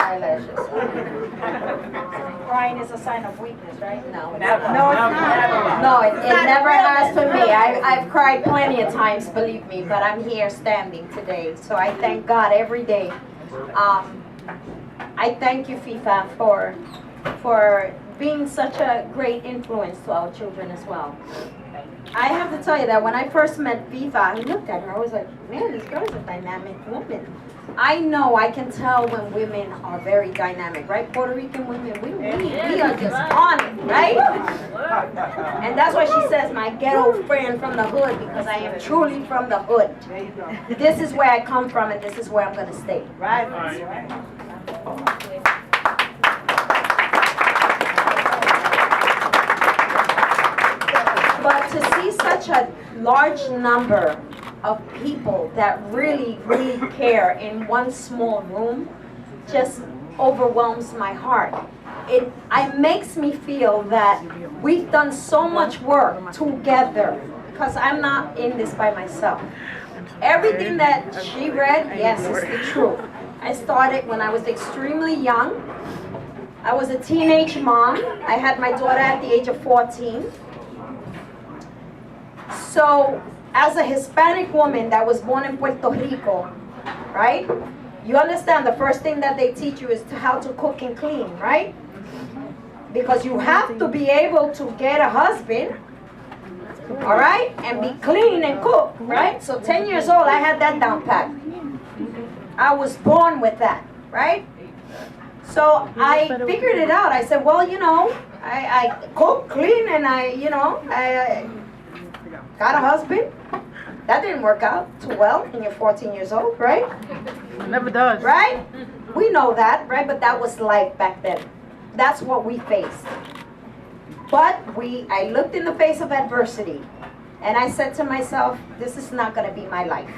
eyelashes. Crying is a sign of weakness, right? No, Never. no, it's not. No, it never has for me. I've cried plenty of times, believe me, but I'm here standing today. So I thank God every day. I thank you, FIFA, for being such a great influence to our children as well. I have to tell you that when I first met FIFA, I looked at her, I was like, man, this girl's a dynamic woman. I know, I can tell when women are very dynamic, right? Puerto Rican women, we are just on it, right? And that's why she says, my ghetto friend from the hood, because I am truly from the hood. This is where I come from, and this is where I'm going to stay. Right. But to see such a large number of people that really, really care in one small room just overwhelms my heart. It makes me feel that we've done so much work together, because I'm not in this by myself. Everything that she read, yes, is the truth. I started when I was extremely young. I was a teenage mom. I had my daughter at the age of 14. So, as a Hispanic woman that was born in Puerto Rico, right? You understand the first thing that they teach you is how to cook and clean, right? Because you have to be able to get a husband, all right? And be clean and cook, right? So 10 years old, I had that down pat. I was born with that, right? So I figured it out. I said, well, you know, I cook, clean, and I got a husband. That didn't work out too well when you're 14 years old, right? It never does. Right? We know that, right? But that was life back then. That's what we faced. But I looked in the face of adversity, and I said to myself, this is not going to be my life.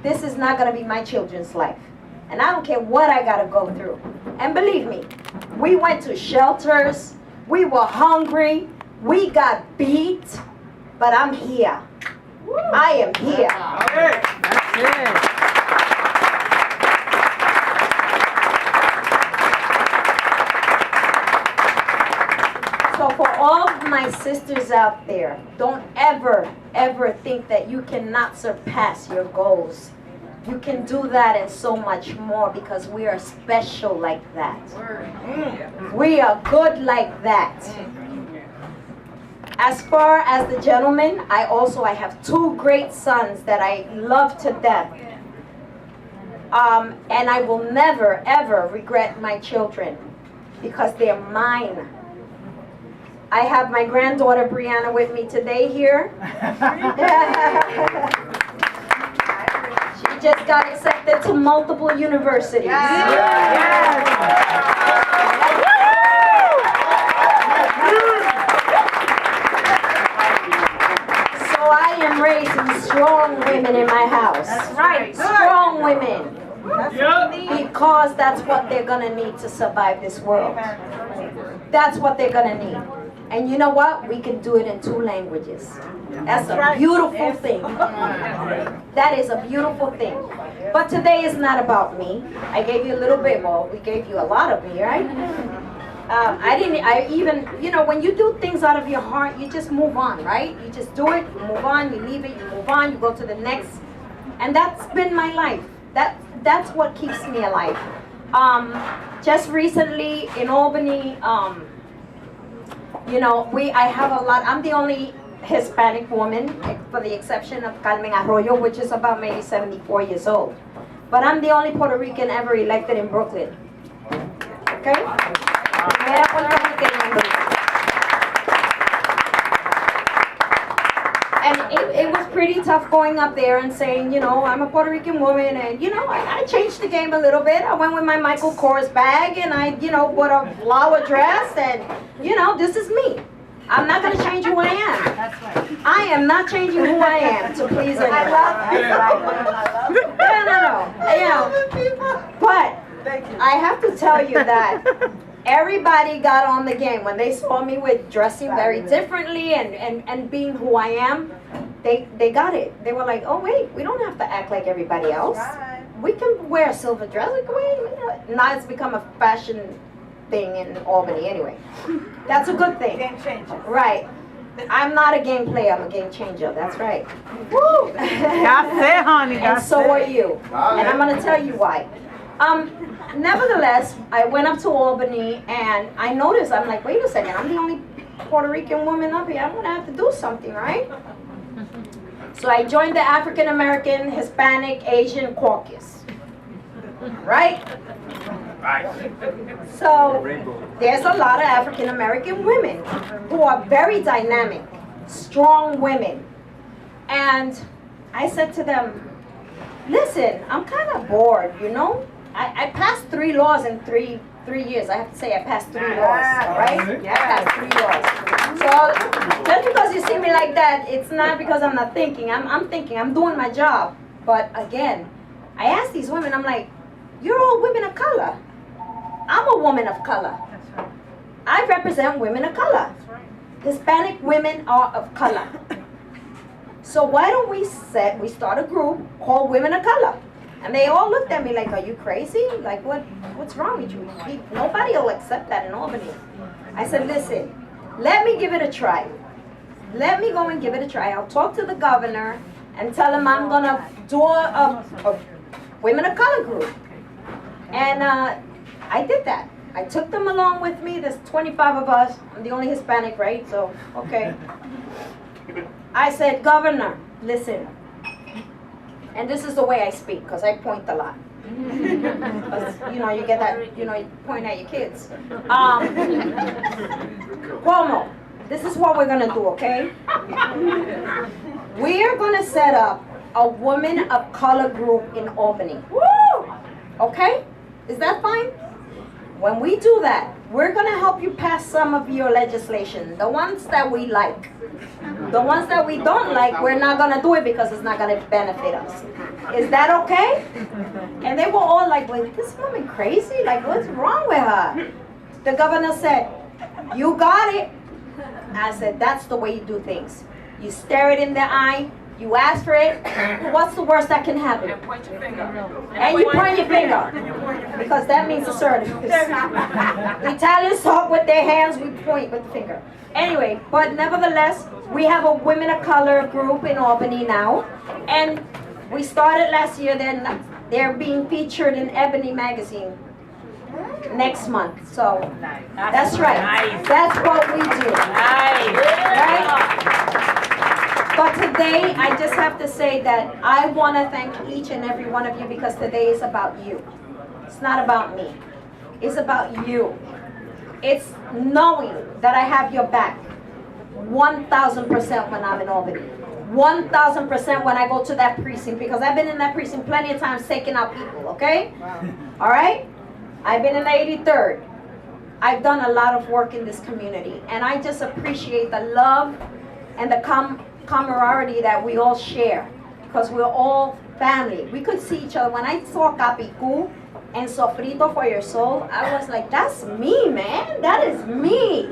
This is not going to be my children's life. And I don't care what I got to go through. And believe me, we went to shelters. We were hungry. We got beat. But I'm here. I am here. So for all of my sisters out there, don't ever, ever think that you cannot surpass your goals. You can do that and so much more, because we are special like that. We are good like that. As far as the gentleman, I have 2 great sons that I love to death. And I will never, ever regret my children, because they're mine. I have my granddaughter Brianna with me today here. She just got accepted to multiple universities. I am raising strong women in my house. That's right. Strong women. Because that's what they're going to need to survive this world. That's what they're going to need. And you know what? We can do it in 2 languages. That's a beautiful thing. That is a beautiful thing. But today is not about me. I gave you a little bit more. We gave you a lot of me, right? When you do things out of your heart, you just move on, right? You just do it, you move on, you leave it, you move on, you go to the next. And that's been my life. That's what keeps me alive. Just recently in Albany, I have a lot. I'm the only Hispanic woman, for the exception of Carmen Arroyo, which is about maybe 74 years old. But I'm the only Puerto Rican ever elected in Brooklyn. Okay? And it was pretty tough going up there and saying, I'm a Puerto Rican woman, and I changed the game a little bit. I went with my Michael Kors bag, and I bought a flower dress, and this is me. I'm not going to change who I am. That's right. I am not changing who I am to please anyone. I love you. No. But I have to tell you that everybody got on the game when they saw me with dressing very differently and being who I am. They got it. They were like, oh wait, we don't have to act like everybody else. we can wear a silver dress. We can wear, now it's become a fashion thing in Albany anyway. That's a good thing. Game changer. Right. I'm not a game player, I'm a game changer. That's right. Woo! That's it, honey. And That's so it. are you. And I'm going to tell you why. Nevertheless, I went up to Albany and I noticed, I'm like, wait a second, I'm the only Puerto Rican woman up here. I'm going to have to do something, right? So I joined the African American, Hispanic, Asian caucus. Right? So there's a lot of African American women who are very dynamic, strong women. And I said to them, listen, I'm kind of bored, you know? I passed 3 laws in three years. I have to say I passed 3 laws, all right? I passed 3 laws. So just because you see me like that, it's not because I'm not thinking. I'm thinking, I'm doing my job. But again, I asked these women, I'm like, you're all women of color. I'm a woman of color. That's right. I represent women of color. That's right. Hispanic women are of color. So why don't we start a group called Women of Color? And they all looked at me like, are you crazy? Like, what's wrong with you? Nobody will accept that in Albany. I said, listen, let me give it a try. Let me go and give it a try. I'll talk to the governor and tell him I'm going to do a Women of Color group. And I did that. I took them along with me. There's 25 of us. I'm the only Hispanic, right? So, okay. I said, Governor, listen. And this is the way I speak, because I point a lot. 'Cause, you get that, you point at your kids. Cuomo, this is what we're going to do, okay? We're going to set up a Women of Color group in Albany. Woo! Okay? Is that fine? When we do that, we're going to help you pass some of your legislation, the ones that we like. The ones that we don't like, we're not going to do it because it's not going to benefit us. Is that okay? And they were all like, well, is this woman crazy? Like, what's wrong with her? The governor said, you got it. I said, that's the way you do things. You stare it in the eye. You ask for it. What's the worst that can happen? And point your finger. And you point your finger. Because that means assertiveness. Italians talk with their hands, we point with the finger. Anyway, but nevertheless, we have a Women of Color group in Albany now. And we started last year. They're being featured in Ebony magazine next month. So that's right. Nice. That's what we do. Right? But today, I just have to say that I want to thank each and every one of you because today is about you. It's not about me. It's about you. It's knowing that I have your back 1,000% when I'm in Albany. 1,000% when I go to that precinct, because I've been in that precinct plenty of times taking out people, okay? All right? I've been in the 83rd. I've done a lot of work in this community, and I just appreciate the love and the camaraderie that we all share, because we're all family. We could see each other. When I saw Capicu and Sofrito for Your Soul, I was like, that's me, man. That is me.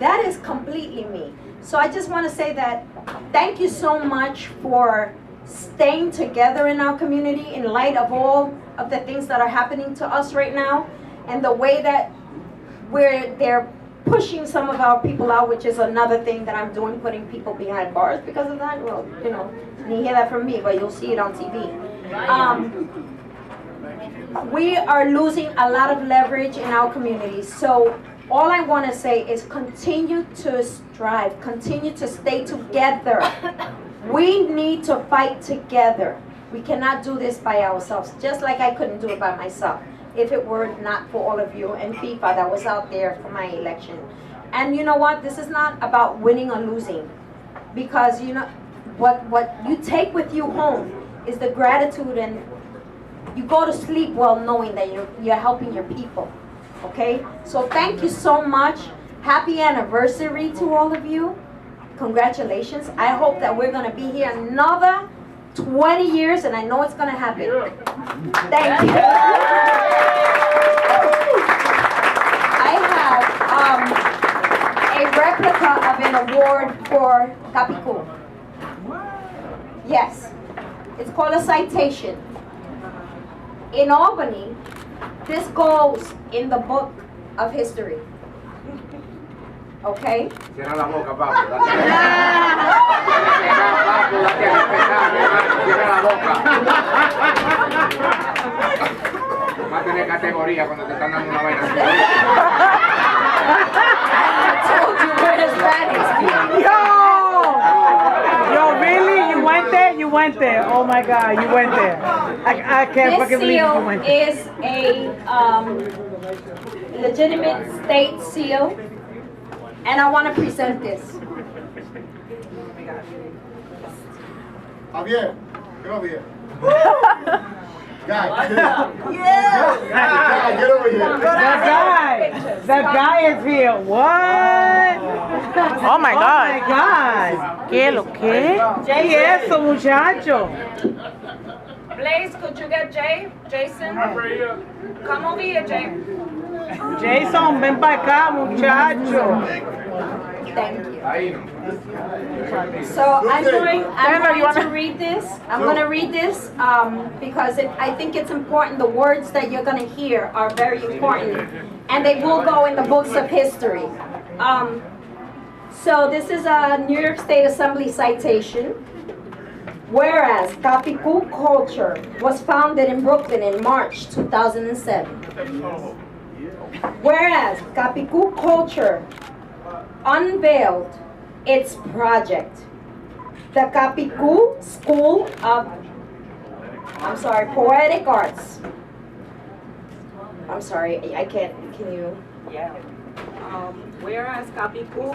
That is completely me. So I just want to say that thank you so much for staying together in our community in light of all of the things that are happening to us right now, and the way that they're pushing some of our people out, which is another thing that I'm doing, putting people behind bars because of that. Well, you hear that from me, but you'll see it on TV. We are losing a lot of leverage in our community. So all I want to say is continue to strive, continue to stay together. We need to fight together. We cannot do this by ourselves, just like I couldn't do it by myself if it were not for all of you and FIFA that was out there for my election. And you know what? This is not about winning or losing, because what you take with you home is the gratitude, and you go to sleep well knowing that you're helping your people. Okay? So thank you so much. Happy anniversary to all of you. Congratulations. I hope that we're going to be here another 20 years, and I know it's going to happen. Thank you. I have a replica of an award for Capicu. Yes. It's called a citation. in Albany, this goes in the book of history. Okay? Cierra la boca, papo. Cierra la boca. Va a tener categoría cuando te están dando una vaina. Yo, really? You went there? You went there. Oh my God, you went there. I can't This fucking believe you seal went there. is a legitimate state seal, and I want to present this. Javier, get over here. Guy. Yeah. Get over here. The guy is here. What? Oh my Oh God. my God. ¿Qué lo que? ¿Qué es eso, muchacho? Blaze, could you get Jay? Jason? Come over here, Jay. Jason, ven para acá, muchacho. Thank you. Ahí no. So I'm going to read this. I'm going to read this because I think it's important. The words that you're going to hear are very important, and they will go in the books of history. So this is a New York State Assembly citation. Whereas Capicu culture was founded in Brooklyn in March 2007. Whereas Capicu culture unveiled its project, the Capicu School of, Poetic Arts. I'm sorry, I can't, can you? Yeah. Whereas Capicu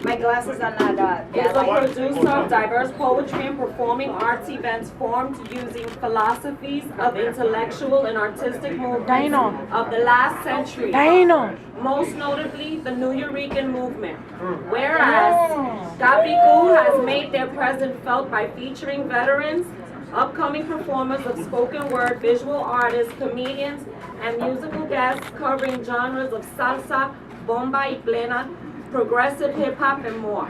My glasses are not, is a producer of diverse poetry and performing arts events formed using philosophies of intellectual and artistic movements of the last century. Most notably, the New Eurekan movement. Whereas Capicu has made their presence felt by featuring veterans, upcoming performers of spoken word, visual artists, comedians, and musical guests covering genres of salsa, bomba y plena, progressive hip-hop, and more.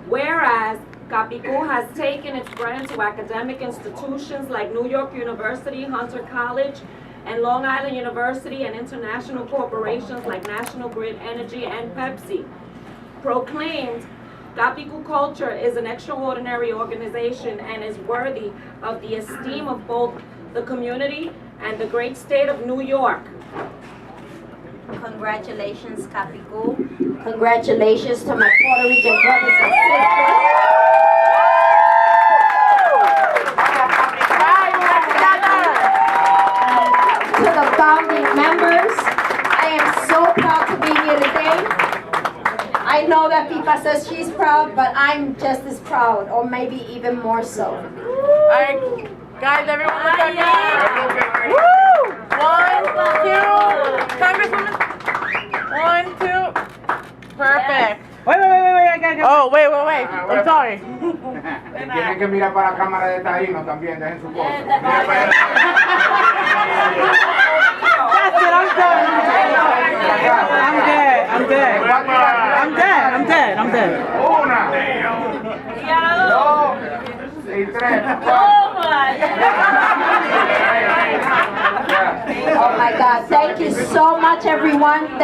Whereas Capicu has taken its brand to academic institutions like New York University, Hunter College, and Long Island University, and international corporations like National Grid Energy and Pepsi. Proclaimed, Capicu Culture is an extraordinary organization and is worthy of the esteem of both the community and the great state of New York. Congratulations, Capicu. Congratulations to my Puerto Rican brothers and sisters. To the founding members, I am so proud to be here today. I know that Pipa says she's proud, but I'm just as proud, or maybe even more so. Alright, guys, everyone look at me. Woo! 1, 2, Congresswoman. 1, 2. Perfect. Wait, I gotta Oh, wait. I'm sorry. Y tienen que mirar para la cámara de Taíno también, dejen su cosa. That's it, I'm done. I'm dead. Una, dos y tres. Oh my God, thank you so much, everyone.